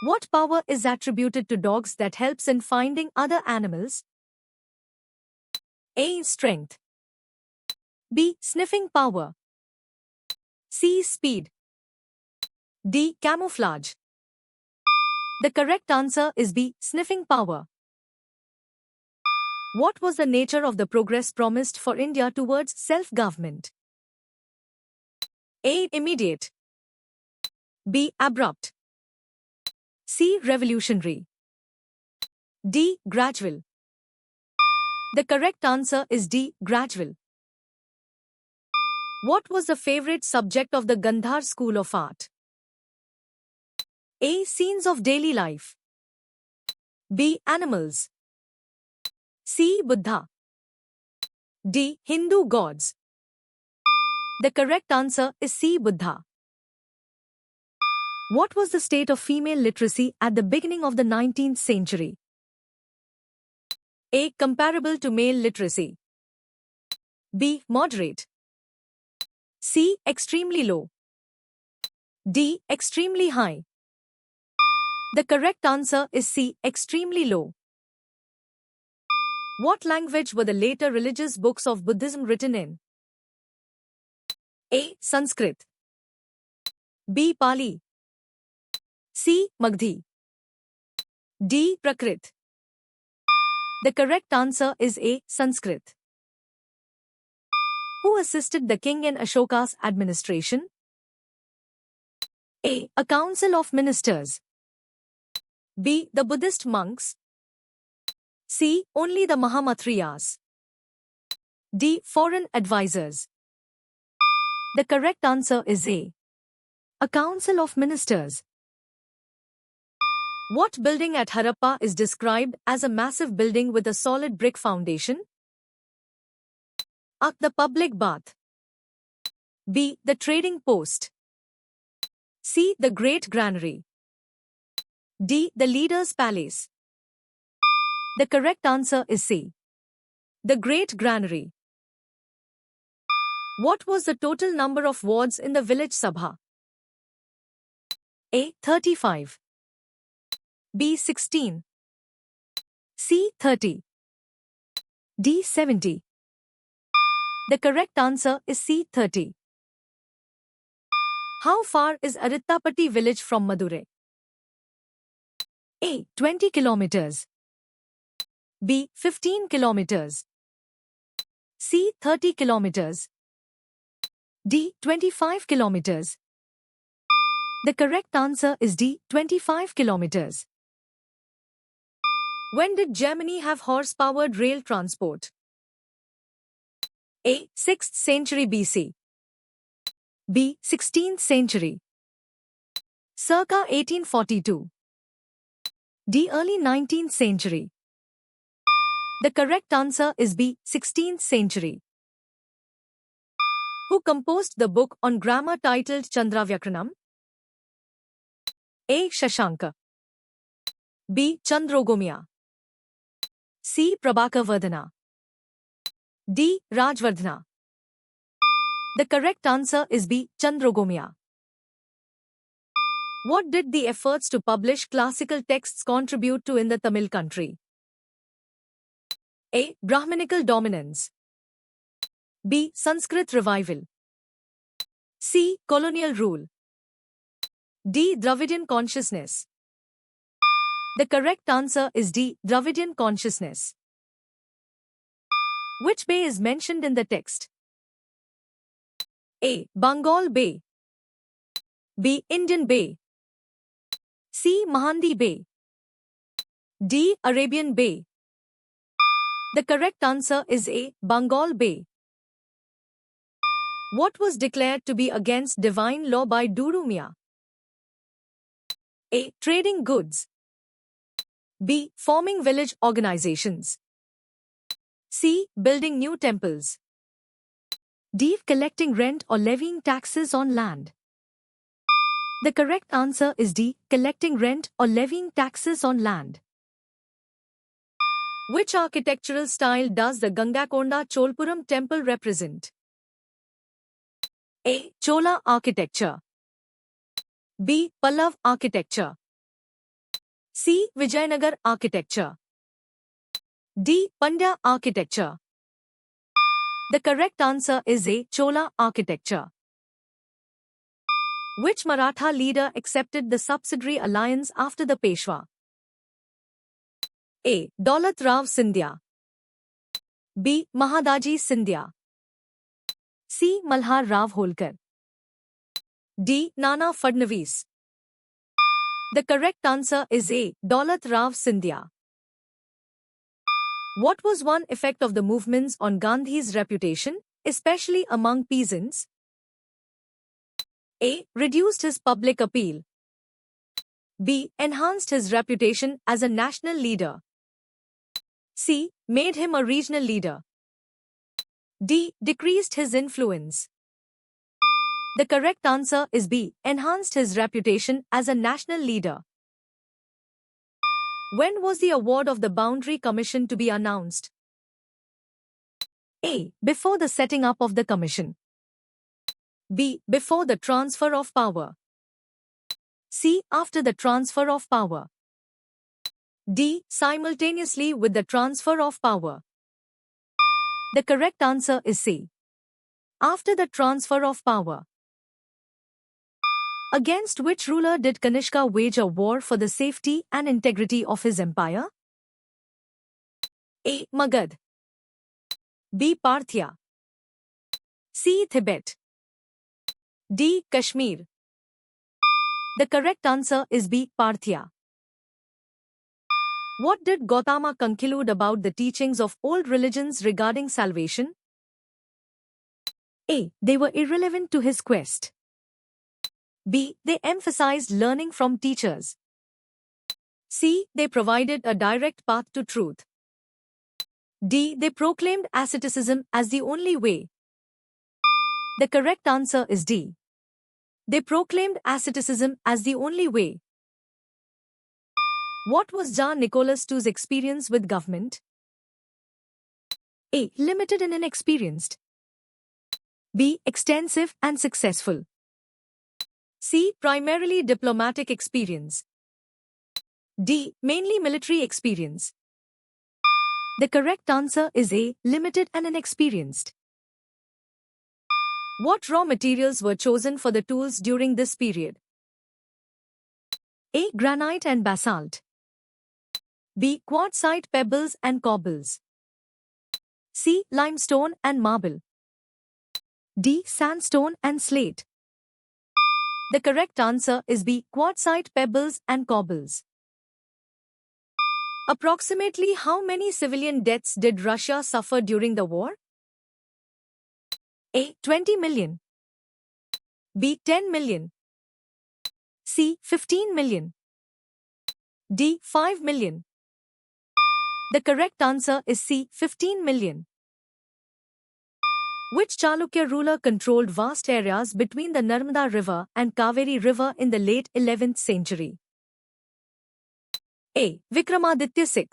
What power is attributed to dogs that helps in finding other animals? A. Strength. B. Sniffing power. C. Speed. D. Camouflage. The correct answer is B. Sniffing power. What was the nature of the progress promised for India towards self-government? A. Immediate. B. Abrupt. C. Revolutionary. D. Gradual. The correct answer is D. Gradual. What was the favorite subject of the Gandhar School of Art? A. Scenes of daily life. B. Animals. C. Buddha. D. Hindu gods. The correct answer is C. Buddha. What was the state of female literacy at the beginning of the 19th century? A. Comparable to male literacy. B. Moderate. C. Extremely low. D. Extremely high. The correct answer is C. Extremely low. What language were the later religious books of Buddhism written in? A. Sanskrit. B. Pali. C. Magdhi. D. Prakrit. The correct answer is A. Sanskrit. Who assisted the king in Ashoka's administration? A. A council of ministers. B. The Buddhist monks. C. Only the Mahamathriyas. D. Foreign advisors. The correct answer is A. A council of ministers. What building at Harappa is described as a massive building with a solid brick foundation? A. The public bath. B. The trading post. C. The great granary. D. The leader's palace. The correct answer is C. The great granary. What was the total number of wards in the village Sabha? A. 35. B. 16. C. 30. D. 70. The correct answer is C. 30. How far is Arittapatti village from Madurai? A. 20 kilometers. B. 15 kilometers. C. 30 kilometers. D. 25 kilometers. The correct answer is D. 25 kilometers. When did Germany have horse-powered rail transport? A. 6th century BC. B. 16th century. Circa 1842. D. Early 19th century. The correct answer is B. 16th century. Who composed the book on grammar titled Chandravyakaranam? A. Shashanka. B. Chandrogomya. C. Prabhakavardhana. D. Rajvardhana. The correct answer is B. Chandrogomya. What did the efforts to publish classical texts contribute to in the Tamil country? A. Brahminical dominance. B. Sanskrit revival. C. Colonial rule. D. Dravidian consciousness. The correct answer is D. Dravidian consciousness. Which bay is mentioned in the text? A. Bengal Bay. B. Indian Bay. C. Mahandi Bay. D. Arabian Bay. The correct answer is A. Bengal Bay. What was declared to be against divine law by Duru Miah? A. Trading goods. B. Forming village organizations. C. Building new temples. D. Collecting rent or levying taxes on land. The correct answer is D. Collecting rent or levying taxes on land. Which architectural style does the Gangakonda Cholpuram temple represent? A. Chola architecture. B. Pallav architecture. C. Vijayanagar architecture. D. Pandya architecture. The correct answer is A. Chola architecture. Which Maratha leader accepted the subsidiary alliance after the Peshwa? A. Daulat Rao Scindia. B. Mahadaji Scindia. C. Malhar Rao Holkar. D. Nana Fadnavis. The correct answer is A. Daulat Rao Scindia. What was one effect of the movements on Gandhi's reputation, especially among peasants? A. Reduced his public appeal. B. Enhanced his reputation as a national leader. C. Made him a regional leader. D. Decreased his influence. The correct answer is B. Enhanced his reputation as a national leader. When was the award of the Boundary Commission to be announced? A. Before the setting up of the commission. B. Before the transfer of power. C. After the transfer of power. D. Simultaneously with the transfer of power. The correct answer is C. After the transfer of power. Against which ruler did Kanishka wage a war for the safety and integrity of his empire? A. Magad. B. Parthia. C. Tibet. D. Kashmir. The correct answer is B. Parthia. What did Gautama conclude about the teachings of old religions regarding salvation? A. They were irrelevant to his quest. B. They emphasized learning from teachers. C. They provided a direct path to truth. D. They proclaimed asceticism as the only way. The correct answer is D. They proclaimed asceticism as the only way. What was Tsar Nicholas II's experience with government? A. Limited and inexperienced. B. Extensive and successful. C. Primarily diplomatic experience. D. Mainly military experience. The correct answer is A. Limited and inexperienced. What raw materials were chosen for the tools during this period? A. Granite and basalt. B. Quartzite pebbles and cobbles. C. Limestone and marble. D. Sandstone and slate. The correct answer is B. Quartzite pebbles and cobbles. Approximately how many civilian deaths did Russia suffer during the war? A. 20 million. B. 10 million. C. 15 million. D. 5 million. The correct answer is C. 15 million. Which Chalukya ruler controlled vast areas between the Narmada River and Kaveri River in the late 11th century? A. Vikramaditya VI.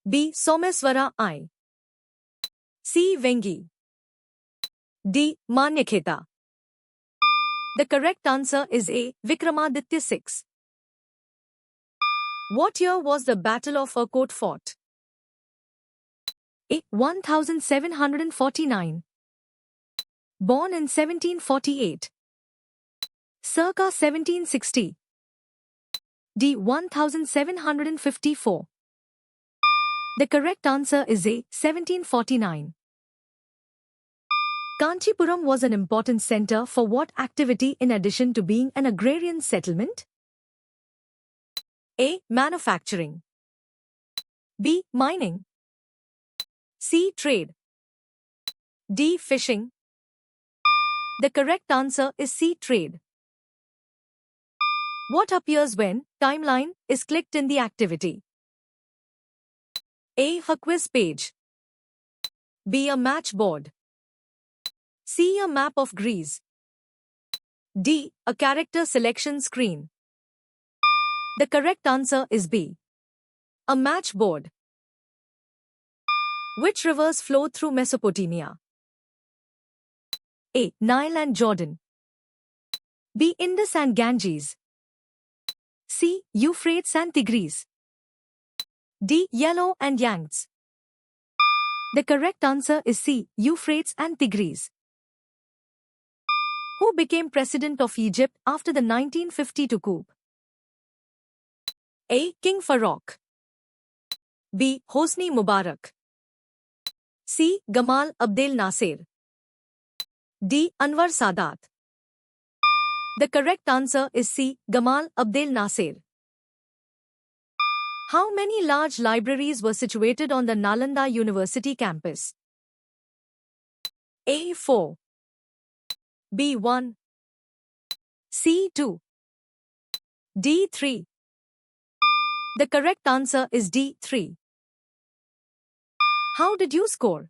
B. Someswara I. C. Vengi. D. Manyakheta. The correct answer is A. Vikramaditya VI. What year was the Battle of Erkot fought? A. 1749. Born in 1748. Circa 1760. D. 1754. The correct answer is A. 1749. Kanchipuram was an important center for what activity in addition to being an agrarian settlement? A. Manufacturing. B. Mining. C. Trade. D. Fishing. The correct answer is C. Trade. What appears when timeline is clicked in the activity? A. A quiz page. B. A match board. C. A map of Greece. D. A character selection screen. The correct answer is B. A match board. Which rivers flow through Mesopotamia? A. Nile and Jordan. B. Indus and Ganges. C. Euphrates and Tigris. D. Yellow and Yangtze. The correct answer is C. Euphrates and Tigris. Who became president of Egypt after the 1952 coup? A. King Farouk. B. Hosni Mubarak. C. Gamal Abdel Nasser. D. Anwar Sadat. The correct answer is C. Gamal Abdel Nasser. How many large libraries were situated on the Nalanda University campus? A. 4. B. 1. C. 2. D. 3. The correct answer is D. 3. How did you score?